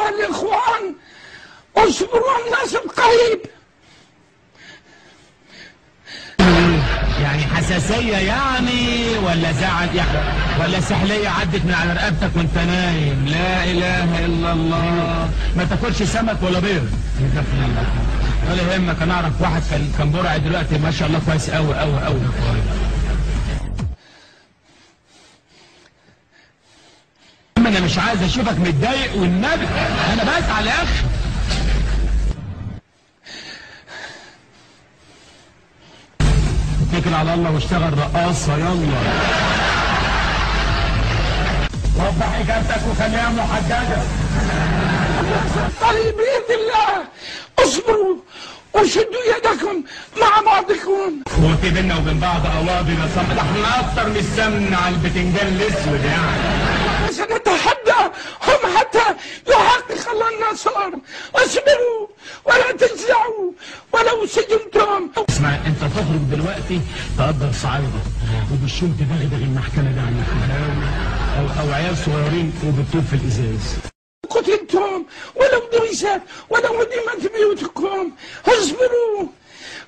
أيها الإخوان اصبروا الناس القريب. يعني حساسية يعني ولا زعل يعني ولا سحلية عدت من على رقبتك وانت نايم؟ لا إله إلا الله. ما تاكلش سمك ولا بيض ولا يهمك. أنا أعرف واحد كان برع دلوقتي ما شاء الله كويس أوي أوي أوي. أنا مش عايز أشوفك متضايق والنبي، أنا بزعل يا أخي. اتكل على الله واشتغل رقاصة يلا. وضح إجابتك وخليها محددة. طيب بإذن الله اصبروا وشدوا يدكم مع بعضكم. هو في بينا وبين بعض قواضي يا صاحبي؟ احنا أكتر من السمن على البتنجان الأسود يعني. سنتحدى هم حتى يحقق الله النصر. اصبروا ولا تجزعوا ولو سجنتم. اسمع، انت تخرج دلوقتي تقدر صعايده وبالشوم تدغدغ المحكمه ده عن الحلاوه او عيال صغيرين وبالطوب في الازاز. قتلتم ولو درست ولو هدمت بيوتكم.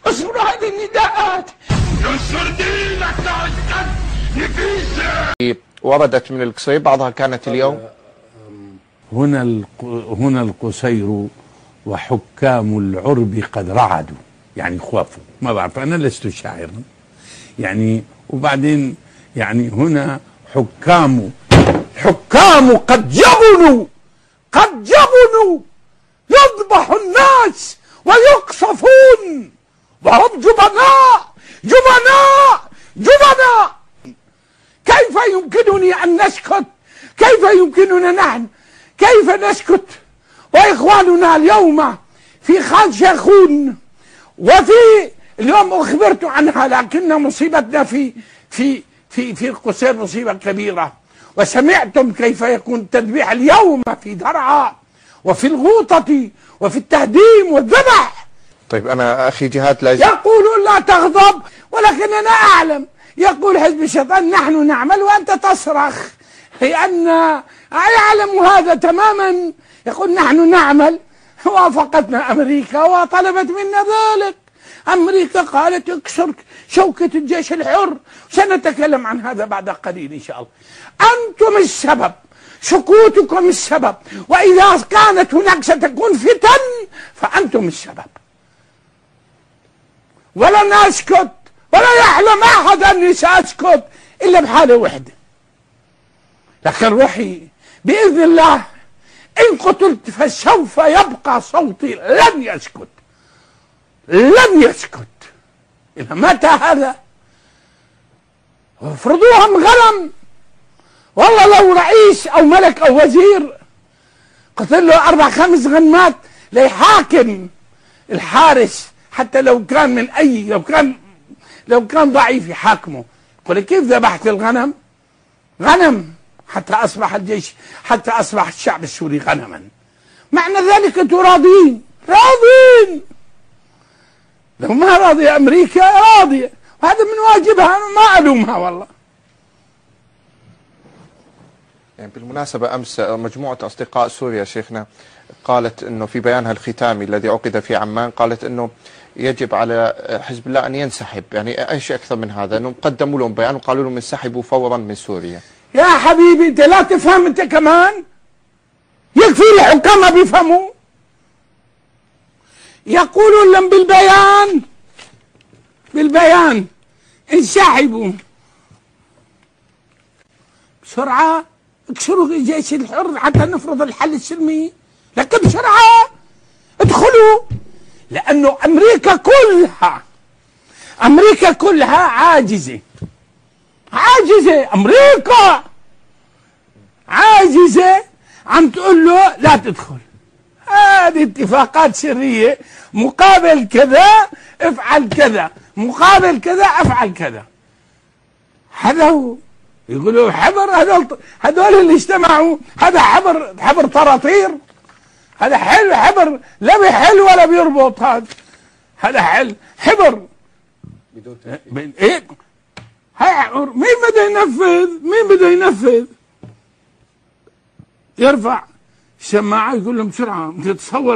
اصبروا هذه النداءات. ينصر دينك تعزك نفيسه. وردت من القصير بعضها كانت اليوم. هنا القصير وحكام العرب قد رعدوا، يعني خوافوا. ما بعرف، أنا لست شاعرا يعني. وبعدين يعني هنا حكام قد جبنوا يذبح الناس ويقصفون وهم جبناء. كيف يمكنني أن نسكت؟ كيف يمكننا نحن؟ كيف نسكت وإخواننا اليوم في خان شيخون؟ وفي اليوم أخبرت عنها، لكن مصيبتنا في القصير مصيبة كبيرة. وسمعتم كيف يكون التذبيح اليوم في درعا وفي الغوطة وفي التهديم والذبح. طيب أنا أخي جهاد يقولون لا تغضب، ولكن أنا أعلم. يقول حزب الشيطان نحن نعمل وأنت تصرخ، لأن يعلم هذا تماما. يقول نحن نعمل. وافقتنا أمريكا وطلبت منا ذلك. أمريكا قالت اكسر شوكة الجيش الحر. سنتكلم عن هذا بعد قليل إن شاء الله. أنتم السبب، سكوتكم السبب، وإذا كانت هناك ستكون فتن فأنتم السبب. ولن أسكت، ولا يحلم أحد أني سأسكت إلا بحالة واحدة. لكن روحي بإذن الله إن قتلت فسوف يبقى صوتي لن يسكت. إلى متى هذا؟ افرضوهم غنم. والله لو رئيس أو ملك أو وزير قتل له 4 5 غنمات ليحاكم الحارس، حتى لو كان من أي لو كان ضعيف يحاكمه. يقول كيف ذبحت الغنم؟ غنم حتى أصبح الشعب السوري غنما. معنى ذلك أنتم راضين. لو ما راضية أمريكا راضية، وهذا من واجبها. أنا ما ألومها والله. يعني بالمناسبة أمس مجموعة أصدقاء سوريا شيخنا قالت أنه في بيانها الختامي الذي عقد في عمان، قالت أنه يجب على حزب الله أن ينسحب. يعني أي شيء أكثر من هذا؟ أنهم قدموا لهم بيان وقالوا لهم انسحبوا فورا من سوريا. يا حبيبي أنت لا تفهم أنت كمان. يكفي الحكام ما بيفهموا. يقولون لهم بالبيان انسحبوا بسرعة، اكسروا الجيش الحر حتى نفرض الحل السلمي، لكن بسرعة ادخلوا. لأنه أمريكا كلها عاجزة. أمريكا عاجزة عم تقول له لا تدخل. هذه اتفاقات سرية، مقابل كذا افعل كذا، مقابل كذا افعل كذا. هذا هو. يقولوا حبر. هذول اللي اجتمعوا، هذا حبر طراطير. هذا حبر لا بيحل ولا بيربط. هذا حبر بدون ايه. مين بده ينفذ؟ يرفع سماعة يقول لهم بسرعة.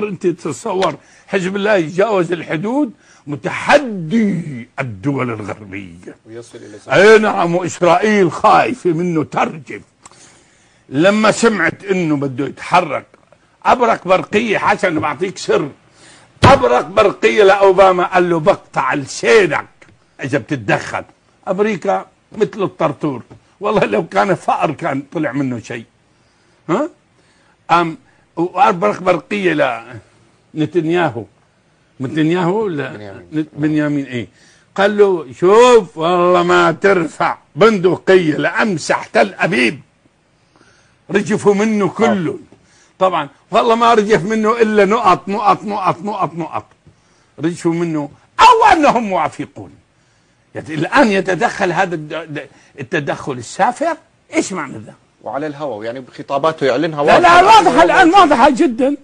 انت تتصور حزب الله يتجاوز الحدود متحدي الدول الغربية ويصل إلى اي نعم، وإسرائيل خايفة منه ترجف. لما سمعت انه بده يتحرك ابرق برقية، حسن بعطيك سر، ابرق برقية لأوباما قال له بقطع لسانك اذا بتتدخل. امريكا مثل الطرطور، والله لو كان فقر كان طلع منه شيء. ها وابرق برقية لنتنياهو، لا بنيامين ايه، قال له شوف والله ما ترفع بندقية لأمسح تل أبيب. رجفوا منه كله طبعا، والله ما رجف منه إلا نقط نقط نقط نقط نقط، رجفوا منه أو أنهم موافقون. الآن يتدخل هذا التدخل السافر. إيش معنى ذا؟ وعلى الهواء يعني بخطاباته يعلنها لا واضحة الآن، واضحة جدا.